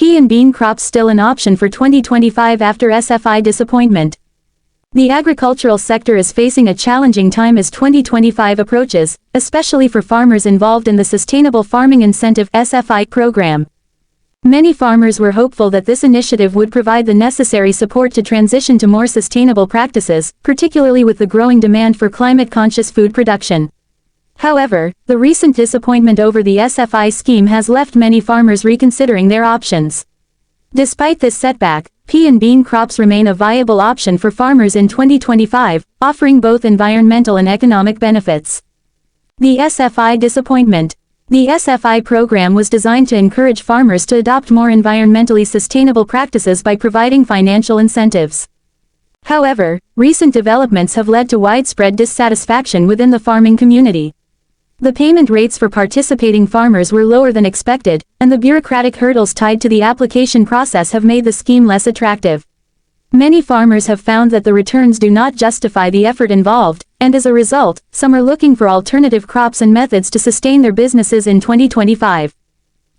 Pea and bean crops still an option for 2025 after SFI disappointment. The agricultural sector is facing a challenging time as 2025 approaches, especially for farmers involved in the Sustainable Farming Incentive (SFI) program. Many farmers were hopeful that this initiative would provide the necessary support to transition to more sustainable practices, particularly with the growing demand for climate-conscious food production. However, the recent disappointment over the SFI scheme has left many farmers reconsidering their options. Despite this setback, pea and bean crops remain a viable option for farmers in 2025, offering both environmental and economic benefits. The SFI disappointment. The SFI program was designed to encourage farmers to adopt more environmentally sustainable practices by providing financial incentives. However, recent developments have led to widespread dissatisfaction within the farming community. The payment rates for participating farmers were lower than expected, and the bureaucratic hurdles tied to the application process have made the scheme less attractive. Many farmers have found that the returns do not justify the effort involved, and as a result, some are looking for alternative crops and methods to sustain their businesses in 2025.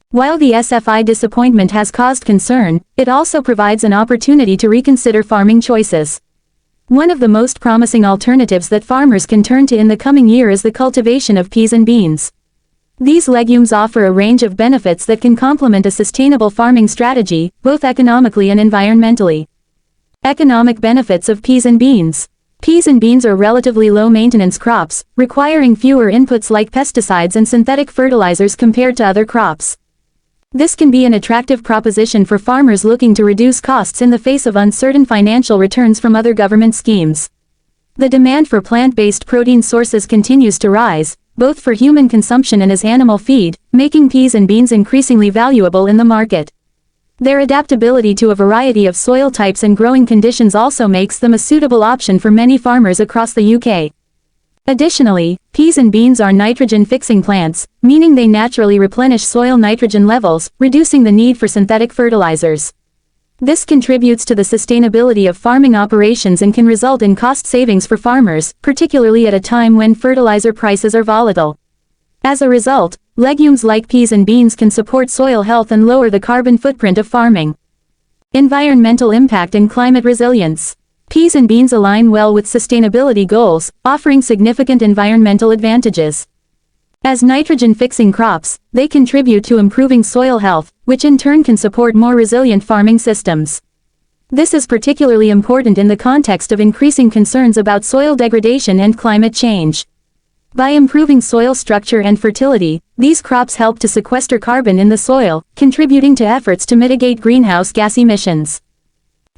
While the SFI disappointment has caused concern, it also provides an opportunity to reconsider farming choices. One of the most promising alternatives that farmers can turn to in the coming year is the cultivation of peas and beans. These legumes offer a range of benefits that can complement a sustainable farming strategy, both economically and environmentally. Economic benefits of peas and beans. Peas and beans are relatively low-maintenance crops, requiring fewer inputs like pesticides and synthetic fertilizers compared to other crops. This can be an attractive proposition for farmers looking to reduce costs in the face of uncertain financial returns from other government schemes. The demand for plant-based protein sources continues to rise, both for human consumption and as animal feed, making peas and beans increasingly valuable in the market. Their adaptability to a variety of soil types and growing conditions also makes them a suitable option for many farmers across the UK. Additionally, peas and beans are nitrogen-fixing plants, meaning they naturally replenish soil nitrogen levels, reducing the need for synthetic fertilizers. This contributes to the sustainability of farming operations and can result in cost savings for farmers, particularly at a time when fertilizer prices are volatile. As a result, legumes like peas and beans can support soil health and lower the carbon footprint of farming. Environmental impact and climate resilience. Peas and beans align well with sustainability goals, offering significant environmental advantages. As nitrogen-fixing crops, they contribute to improving soil health, which in turn can support more resilient farming systems. This is particularly important in the context of increasing concerns about soil degradation and climate change. By improving soil structure and fertility, these crops help to sequester carbon in the soil, contributing to efforts to mitigate greenhouse gas emissions.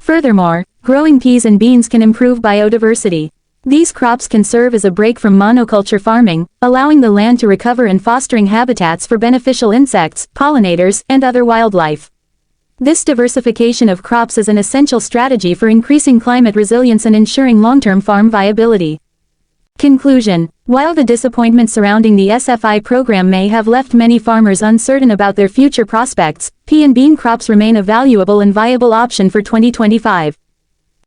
Furthermore, growing peas and beans can improve biodiversity. These crops can serve as a break from monoculture farming, allowing the land to recover and fostering habitats for beneficial insects, pollinators, and other wildlife. This diversification of crops is an essential strategy for increasing climate resilience and ensuring long-term farm viability. Conclusion. While the disappointment surrounding the SFI program may have left many farmers uncertain about their future prospects, pea and bean crops remain a valuable and viable option for 2025.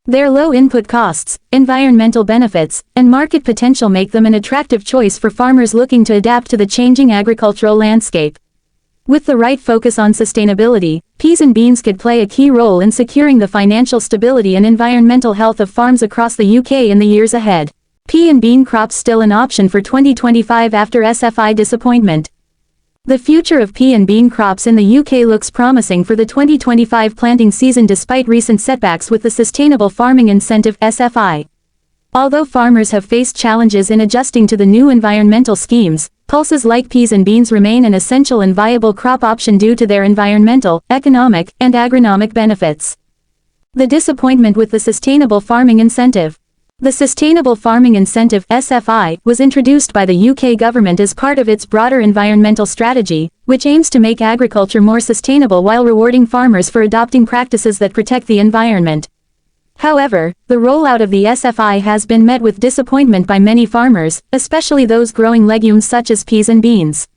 Their low input costs, environmental benefits, and market potential make them an attractive choice for farmers looking to adapt to the changing agricultural landscape. With the right focus on sustainability, peas and beans could play a key role in securing the financial stability and environmental health of farms across the UK in the years ahead. Pea and bean crops still an option for 2025 after SFI disappointment. The future of pea and bean crops in the UK looks promising for the 2025 planting season despite recent setbacks with the Sustainable Farming Incentive (SFI). Although farmers have faced challenges in adjusting to the new environmental schemes, pulses like peas and beans remain an essential and viable crop option due to their environmental, economic, and agronomic benefits. The disappointment with the Sustainable Farming Incentive. The Sustainable Farming Incentive (SFI) was introduced by the UK government as part of its broader environmental strategy, which aims to make agriculture more sustainable while rewarding farmers for adopting practices that protect the environment. However, the rollout of the SFI has been met with disappointment by many farmers, especially those growing legumes such as peas and beans.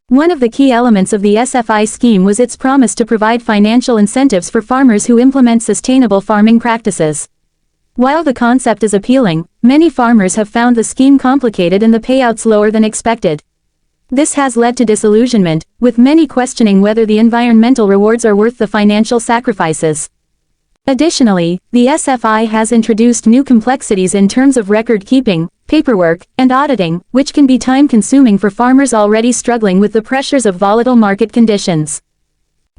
One of the key elements of the SFI scheme was its promise to provide financial incentives for farmers who implement sustainable farming practices. While the concept is appealing, many farmers have found the scheme complicated and the payouts lower than expected. This has led to disillusionment, with many questioning whether the environmental rewards are worth the financial sacrifices. Additionally, the SFI has introduced new complexities in terms of record-keeping, paperwork, and auditing, which can be time-consuming for farmers already struggling with the pressures of volatile market conditions.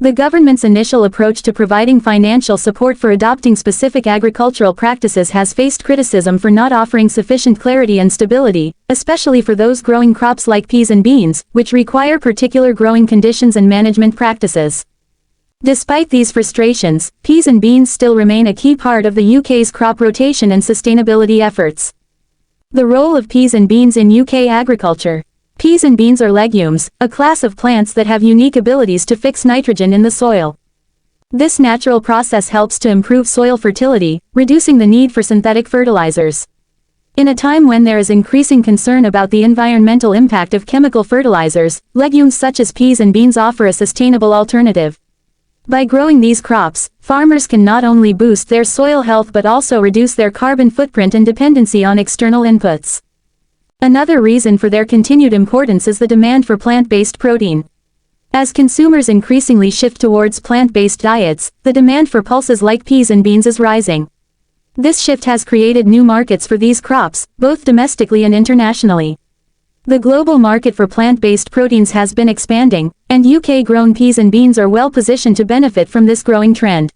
The government's initial approach to providing financial support for adopting specific agricultural practices has faced criticism for not offering sufficient clarity and stability, especially for those growing crops like peas and beans, which require particular growing conditions and management practices. Despite these frustrations, peas and beans still remain a key part of the UK's crop rotation and sustainability efforts. The role of peas and beans in UK agriculture. Peas and beans are legumes, a class of plants that have unique abilities to fix nitrogen in the soil. This natural process helps to improve soil fertility, reducing the need for synthetic fertilizers. In a time when there is increasing concern about the environmental impact of chemical fertilizers, legumes such as peas and beans offer a sustainable alternative. By growing these crops, farmers can not only boost their soil health but also reduce their carbon footprint and dependency on external inputs. Another reason for their continued importance is the demand for plant-based protein. As consumers increasingly shift towards plant-based diets, the demand for pulses like peas and beans is rising. This shift has created new markets for these crops, both domestically and internationally. The global market for plant-based proteins has been expanding, and UK-grown peas and beans are well positioned to benefit from this growing trend.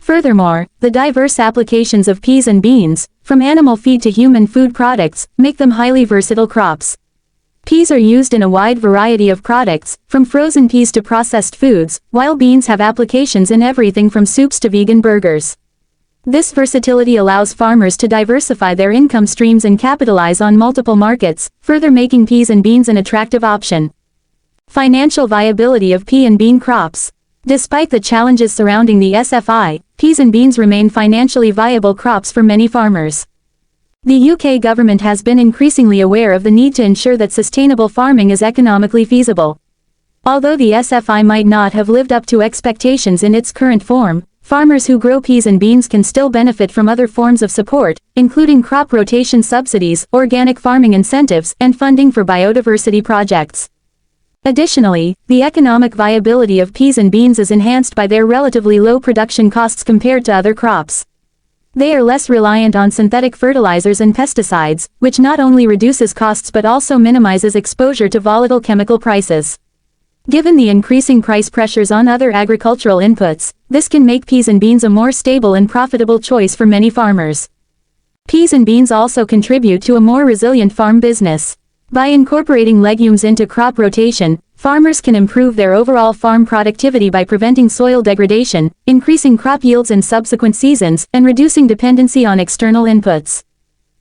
Furthermore, the diverse applications of peas and beans, from animal feed to human food products, make them highly versatile crops. Peas are used in a wide variety of products, from frozen peas to processed foods, while beans have applications in everything from soups to vegan burgers. This versatility allows farmers to diversify their income streams and capitalize on multiple markets, further making peas and beans an attractive option. Financial viability of pea and bean crops. Despite the challenges surrounding the SFI, peas and beans remain financially viable crops for many farmers. The UK government has been increasingly aware of the need to ensure that sustainable farming is economically feasible. Although the SFI might not have lived up to expectations in its current form, farmers who grow peas and beans can still benefit from other forms of support, including crop rotation subsidies, organic farming incentives, and funding for biodiversity projects. Additionally, the economic viability of peas and beans is enhanced by their relatively low production costs compared to other crops. They are less reliant on synthetic fertilizers and pesticides, which not only reduces costs but also minimizes exposure to volatile chemical prices. Given the increasing price pressures on other agricultural inputs, this can make peas and beans a more stable and profitable choice for many farmers. Peas and beans also contribute to a more resilient farm business. By incorporating legumes into crop rotation, farmers can improve their overall farm productivity by preventing soil degradation, increasing crop yields in subsequent seasons, and reducing dependency on external inputs.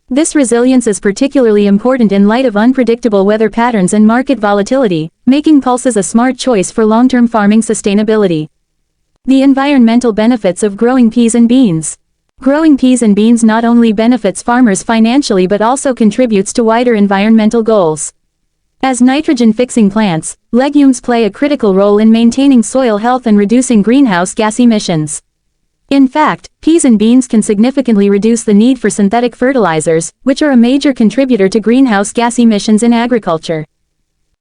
This resilience is particularly important in light of unpredictable weather patterns and market volatility, making pulses a smart choice for long-term farming sustainability. The environmental benefits of growing peas and beans. Growing peas and beans not only benefits farmers financially but also contributes to wider environmental goals. As nitrogen-fixing plants, legumes play a critical role in maintaining soil health and reducing greenhouse gas emissions. In fact, peas and beans can significantly reduce the need for synthetic fertilizers, which are a major contributor to greenhouse gas emissions in agriculture.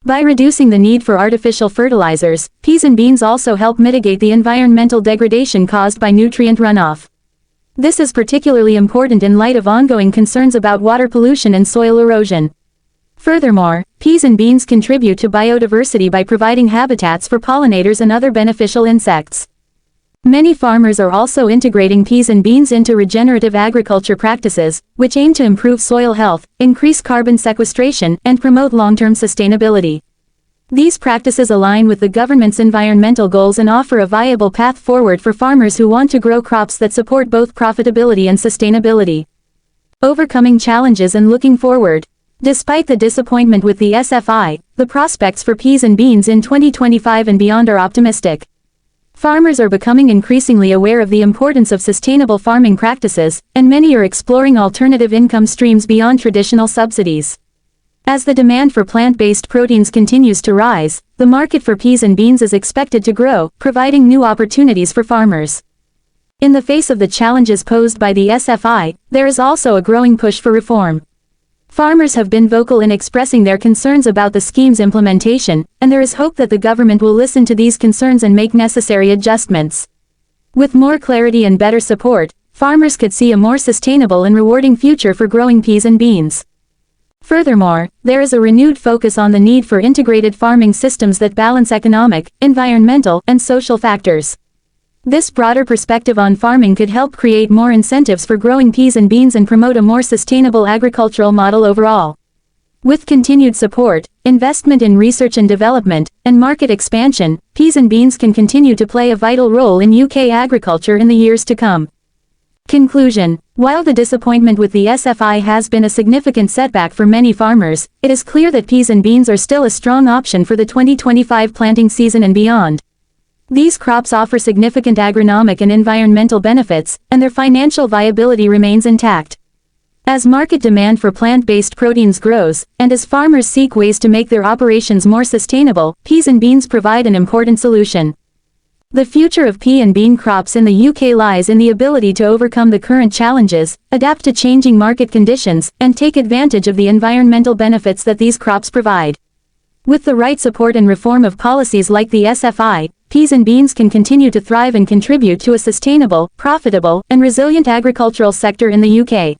By reducing the need for artificial fertilizers, peas and beans also help mitigate the environmental degradation caused by nutrient runoff. This is particularly important in light of ongoing concerns about water pollution and soil erosion. Furthermore, peas and beans contribute to biodiversity by providing habitats for pollinators and other beneficial insects. Many farmers are also integrating peas and beans into regenerative agriculture practices, which aim to improve soil health, increase carbon sequestration, and promote long-term sustainability. These practices align with the government's environmental goals and offer a viable path forward for farmers who want to grow crops that support both profitability and sustainability. Overcoming challenges and looking forward. Despite the disappointment with the SFI, the prospects for peas and beans in 2025 and beyond are optimistic. Farmers are becoming increasingly aware of the importance of sustainable farming practices, and many are exploring alternative income streams beyond traditional subsidies. As the demand for plant-based proteins continues to rise, the market for peas and beans is expected to grow, providing new opportunities for farmers. In the face of the challenges posed by the SFI, there is also a growing push for reform. Farmers have been vocal in expressing their concerns about the scheme's implementation, and there is hope that the government will listen to these concerns and make necessary adjustments. With more clarity and better support, farmers could see a more sustainable and rewarding future for growing peas and beans. Furthermore, there is a renewed focus on the need for integrated farming systems that balance economic, environmental, and social factors. This broader perspective on farming could help create more incentives for growing peas and beans and promote a more sustainable agricultural model overall. With continued support, investment in research and development, and market expansion, peas and beans can continue to play a vital role in UK agriculture in the years to come. Conclusion: while the disappointment with the SFI has been a significant setback for many farmers, it is clear that peas and beans are still a strong option for the 2025 planting season and beyond. These crops offer significant agronomic and environmental benefits, and their financial viability remains intact. As market demand for plant-based proteins grows, and as farmers seek ways to make their operations more sustainable, peas and beans provide an important solution. The future of pea and bean crops in the UK lies in the ability to overcome the current challenges, adapt to changing market conditions, and take advantage of the environmental benefits that these crops provide. With the right support and reform of policies like the SFI, peas and beans can continue to thrive and contribute to a sustainable, profitable, and resilient agricultural sector in the UK.